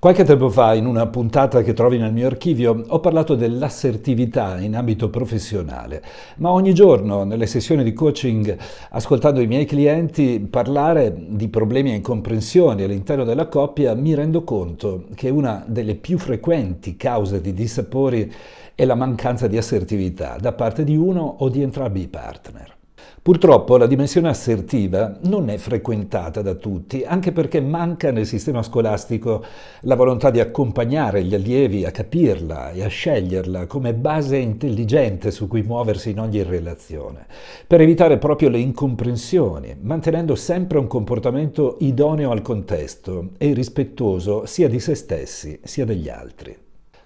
Qualche tempo fa, in una puntata che trovi nel mio archivio, ho parlato dell'assertività in ambito professionale, ma ogni giorno nelle sessioni di coaching, ascoltando i miei clienti parlare di problemi e incomprensioni all'interno della coppia, mi rendo conto che una delle più frequenti cause di dissapori è la mancanza di assertività da parte di uno o di entrambi i partner. Purtroppo la dimensione assertiva non è frequentata da tutti, anche perché manca nel sistema scolastico la volontà di accompagnare gli allievi a capirla e a sceglierla come base intelligente su cui muoversi in ogni relazione, per evitare proprio le incomprensioni, mantenendo sempre un comportamento idoneo al contesto e rispettoso sia di se stessi sia degli altri.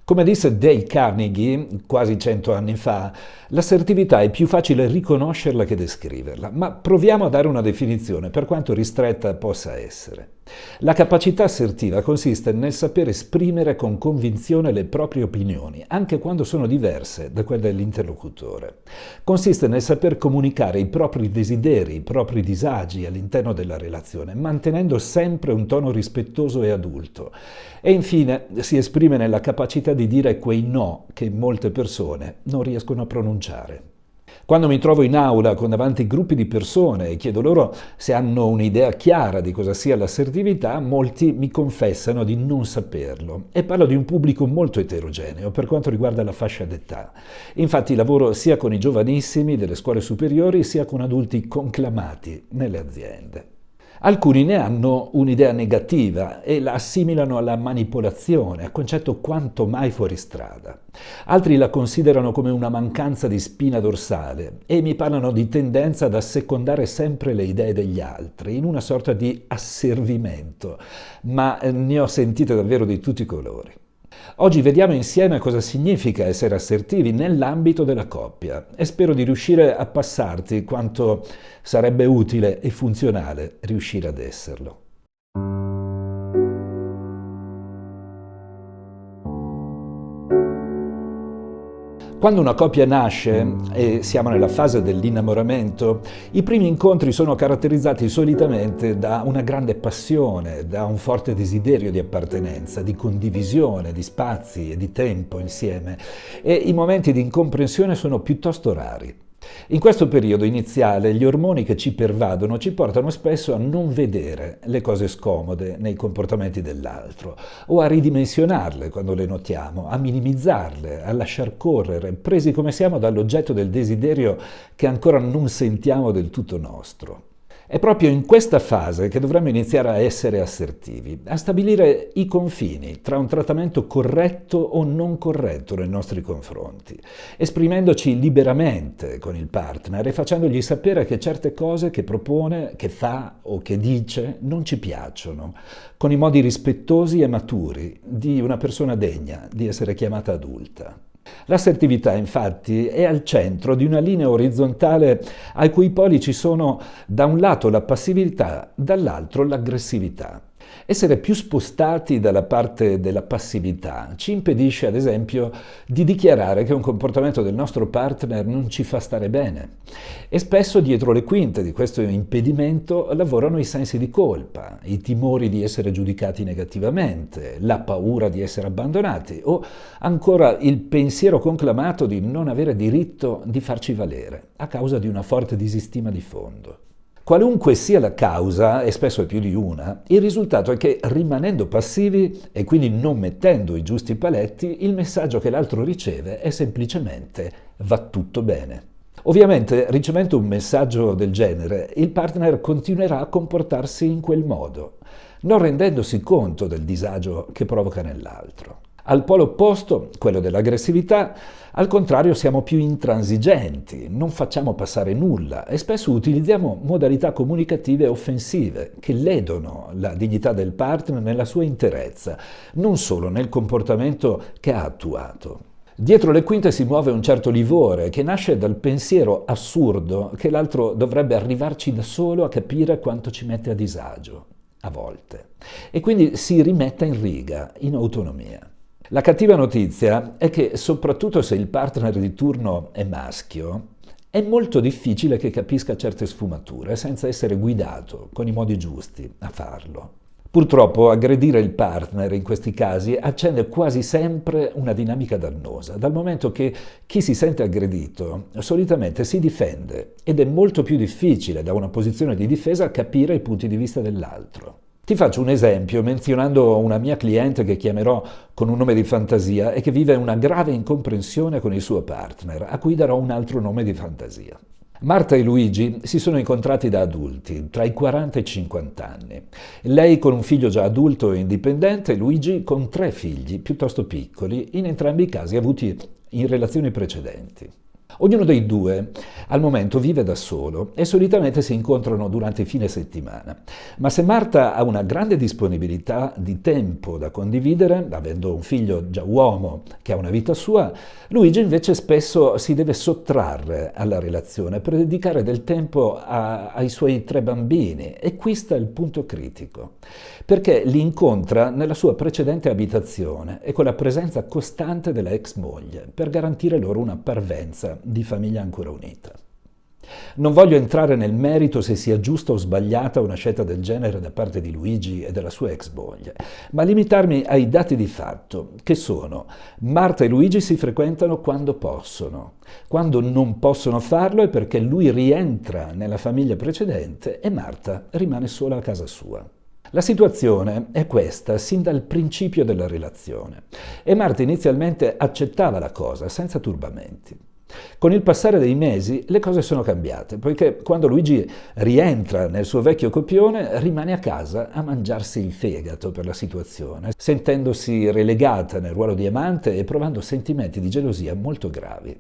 Come disse Dale Carnegie quasi 100 anni fa, l'assertività è più facile riconoscerla che descriverla, ma proviamo a dare una definizione, per quanto ristretta possa essere. La capacità assertiva consiste nel saper esprimere con convinzione le proprie opinioni, anche quando sono diverse da quelle dell'interlocutore. Consiste nel saper comunicare i propri desideri, i propri disagi all'interno della relazione, mantenendo sempre un tono rispettoso e adulto. E infine si esprime nella capacità di dire quei no che molte persone non riescono a pronunciare. Quando mi trovo in aula con davanti gruppi di persone e chiedo loro se hanno un'idea chiara di cosa sia l'assertività, molti mi confessano di non saperlo. E parlo di un pubblico molto eterogeneo per quanto riguarda la fascia d'età. Infatti lavoro sia con i giovanissimi delle scuole superiori sia con adulti conclamati nelle aziende. Alcuni ne hanno un'idea negativa e la assimilano alla manipolazione, a concetto quanto mai fuori strada. Altri la considerano come una mancanza di spina dorsale e mi parlano di tendenza ad assecondare sempre le idee degli altri, in una sorta di asservimento, ma ne ho sentite davvero di tutti i colori. Oggi vediamo insieme cosa significa essere assertivi nell'ambito della coppia e spero di riuscire a passarti quanto sarebbe utile e funzionale riuscire ad esserlo. Quando una coppia nasce e siamo nella fase dell'innamoramento, i primi incontri sono caratterizzati solitamente da una grande passione, da un forte desiderio di appartenenza, di condivisione, di spazi e di tempo insieme, e i momenti di incomprensione sono piuttosto rari. In questo periodo iniziale gli ormoni che ci pervadono ci portano spesso a non vedere le cose scomode nei comportamenti dell'altro o a ridimensionarle quando le notiamo, a minimizzarle, a lasciar correre, presi come siamo dall'oggetto del desiderio che ancora non sentiamo del tutto nostro. È proprio in questa fase che dovremmo iniziare a essere assertivi, a stabilire i confini tra un trattamento corretto o non corretto nei nostri confronti, esprimendoci liberamente con il partner e facendogli sapere che certe cose che propone, che fa o che dice non ci piacciono, con i modi rispettosi e maturi di una persona degna di essere chiamata adulta. L'assertività, infatti, è al centro di una linea orizzontale ai cui poli ci sono da un lato la passività, dall'altro l'aggressività. Essere più spostati dalla parte della passività ci impedisce, ad esempio, di dichiarare che un comportamento del nostro partner non ci fa stare bene. E spesso dietro le quinte di questo impedimento lavorano i sensi di colpa, i timori di essere giudicati negativamente, la paura di essere abbandonati o ancora il pensiero conclamato di non avere diritto di farci valere a causa di una forte disistima di fondo. Qualunque sia la causa, e spesso è più di una, il risultato è che rimanendo passivi e quindi non mettendo i giusti paletti, il messaggio che l'altro riceve è semplicemente va tutto bene. Ovviamente, ricevendo un messaggio del genere, il partner continuerà a comportarsi in quel modo, non rendendosi conto del disagio che provoca nell'altro. Al polo opposto, quello dell'aggressività, al contrario siamo più intransigenti, non facciamo passare nulla e spesso utilizziamo modalità comunicative offensive che ledono la dignità del partner nella sua interezza, non solo nel comportamento che ha attuato. Dietro le quinte si muove un certo livore che nasce dal pensiero assurdo che l'altro dovrebbe arrivarci da solo a capire quanto ci mette a disagio, a volte, e quindi si rimetta in riga, in autonomia. La cattiva notizia è che, soprattutto se il partner di turno è maschio, è molto difficile che capisca certe sfumature senza essere guidato con i modi giusti a farlo. Purtroppo aggredire il partner in questi casi accende quasi sempre una dinamica dannosa, dal momento che chi si sente aggredito solitamente si difende ed è molto più difficile da una posizione di difesa capire i punti di vista dell'altro. Ti faccio un esempio menzionando una mia cliente che chiamerò con un nome di fantasia e che vive una grave incomprensione con il suo partner, a cui darò un altro nome di fantasia. Marta e Luigi si sono incontrati da adulti, tra i 40 e i 50 anni. Lei con un figlio già adulto e indipendente, Luigi con 3 figli piuttosto piccoli, in entrambi i casi avuti in relazioni precedenti. Ognuno dei due al momento vive da solo e solitamente si incontrano durante i fine settimana. Ma se Marta ha una grande disponibilità di tempo da condividere, avendo un figlio già uomo che ha una vita sua, Luigi invece spesso si deve sottrarre alla relazione per dedicare del tempo ai suoi 3 bambini, e qui sta il punto critico, perché li incontra nella sua precedente abitazione e con la presenza costante della ex moglie per garantire loro una parvenza di famiglia ancora unita. Non voglio entrare nel merito se sia giusta o sbagliata una scelta del genere da parte di Luigi e della sua ex moglie, ma limitarmi ai dati di fatto, che sono: Marta e Luigi si frequentano quando possono. Quando non possono farlo è perché lui rientra nella famiglia precedente e Marta rimane sola a casa sua. La situazione è questa sin dal principio della relazione e Marta inizialmente accettava la cosa senza turbamenti. Con il passare dei mesi le cose sono cambiate, poiché quando Luigi rientra nel suo vecchio copione rimane a casa a mangiarsi il fegato per la situazione, sentendosi relegata nel ruolo di amante e provando sentimenti di gelosia molto gravi.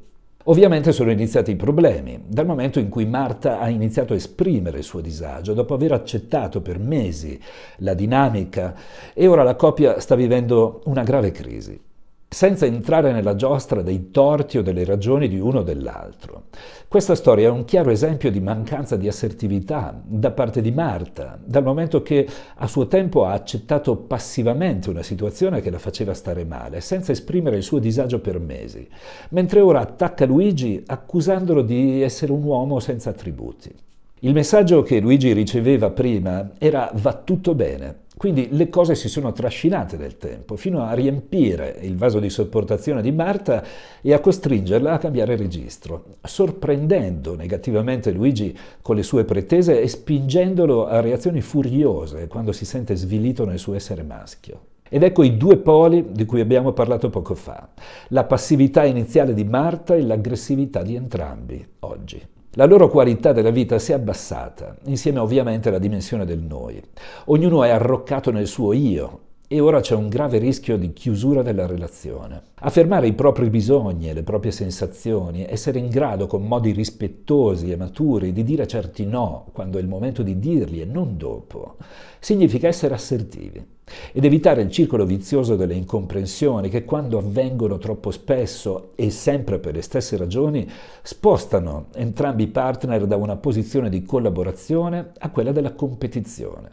Ovviamente sono iniziati i problemi, dal momento in cui Marta ha iniziato a esprimere il suo disagio, dopo aver accettato per mesi la dinamica, e ora la coppia sta vivendo una grave crisi, senza entrare nella giostra dei torti o delle ragioni di uno o dell'altro. Questa storia è un chiaro esempio di mancanza di assertività da parte di Marta, dal momento che a suo tempo ha accettato passivamente una situazione che la faceva stare male, senza esprimere il suo disagio per mesi, mentre ora attacca Luigi accusandolo di essere un uomo senza attributi. Il messaggio che Luigi riceveva prima era "va tutto bene", quindi le cose si sono trascinate nel tempo, fino a riempire il vaso di sopportazione di Marta e a costringerla a cambiare registro, sorprendendo negativamente Luigi con le sue pretese e spingendolo a reazioni furiose quando si sente svilito nel suo essere maschio. Ed ecco i 2 poli di cui abbiamo parlato poco fa: la passività iniziale di Marta e l'aggressività di entrambi oggi. La loro qualità della vita si è abbassata, insieme ovviamente alla dimensione del noi. Ognuno è arroccato nel suo io e ora c'è un grave rischio di chiusura della relazione. Affermare i propri bisogni e le proprie sensazioni, essere in grado con modi rispettosi e maturi di dire certi no quando è il momento di dirli e non dopo, significa essere assertivi ed evitare il circolo vizioso delle incomprensioni che, quando avvengono troppo spesso e sempre per le stesse ragioni, spostano entrambi i partner da una posizione di collaborazione a quella della competizione.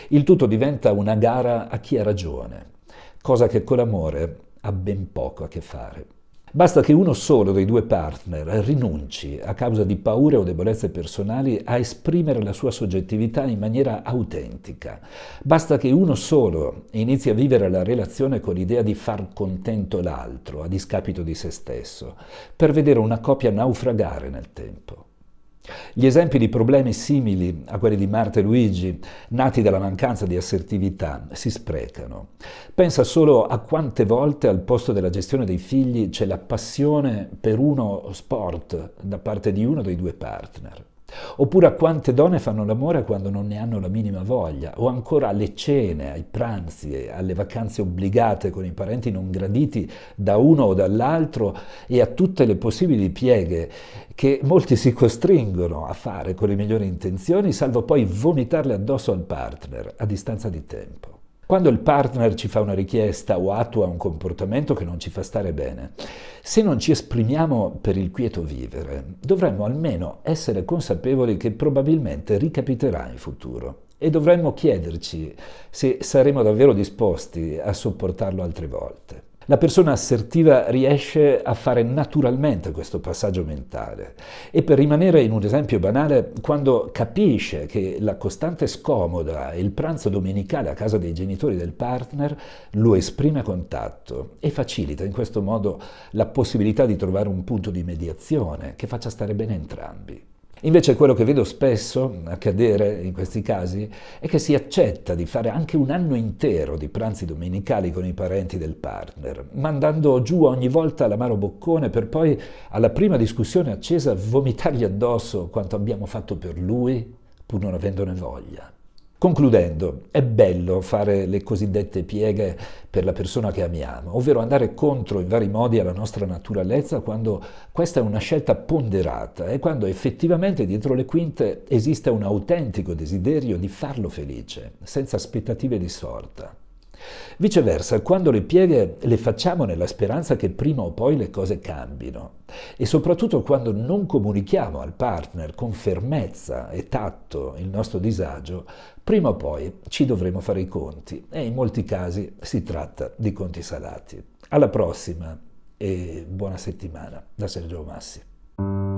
Il tutto diventa una gara a chi ha ragione, cosa che con l'amore ha ben poco a che fare. Basta che uno solo dei 2 partner rinunci, a causa di paure o debolezze personali, a esprimere la sua soggettività in maniera autentica. Basta che uno solo inizi a vivere la relazione con l'idea di far contento l'altro, a discapito di se stesso, per vedere una coppia naufragare nel tempo. Gli esempi di problemi simili a quelli di Marta e Luigi, nati dalla mancanza di assertività, si sprecano. Pensa solo a quante volte al posto della gestione dei figli c'è la passione per uno sport da parte di uno dei 2 partner. Oppure a quante donne fanno l'amore quando non ne hanno la minima voglia, o ancora alle cene, ai pranzi, alle vacanze obbligate con i parenti non graditi da uno o dall'altro, e a tutte le possibili pieghe che molti si costringono a fare con le migliori intenzioni, salvo poi vomitarle addosso al partner a distanza di tempo. Quando il partner ci fa una richiesta o attua un comportamento che non ci fa stare bene, se non ci esprimiamo per il quieto vivere, dovremmo almeno essere consapevoli che probabilmente ricapiterà in futuro e dovremmo chiederci se saremo davvero disposti a sopportarlo altre volte. La persona assertiva riesce a fare naturalmente questo passaggio mentale e, per rimanere in un esempio banale, quando capisce che la costante scomoda e il pranzo domenicale a casa dei genitori del partner lo esprime con tatto e facilita in questo modo la possibilità di trovare un punto di mediazione che faccia stare bene entrambi. Invece quello che vedo spesso accadere in questi casi è che si accetta di fare anche un anno intero di pranzi domenicali con i parenti del partner, mandando giù ogni volta l'amaro boccone per poi, alla prima discussione accesa, vomitargli addosso quanto abbiamo fatto per lui, pur non avendone voglia. Concludendo, è bello fare le cosiddette pieghe per la persona che amiamo, ovvero andare contro in vari modi alla nostra naturalezza quando questa è una scelta ponderata e quando effettivamente dietro le quinte esiste un autentico desiderio di farlo felice, senza aspettative di sorta. Viceversa, quando le pieghe le facciamo nella speranza che prima o poi le cose cambino e soprattutto quando non comunichiamo al partner con fermezza e tatto il nostro disagio, prima o poi ci dovremo fare i conti e in molti casi si tratta di conti salati. Alla prossima e buona settimana da Sergio Massi.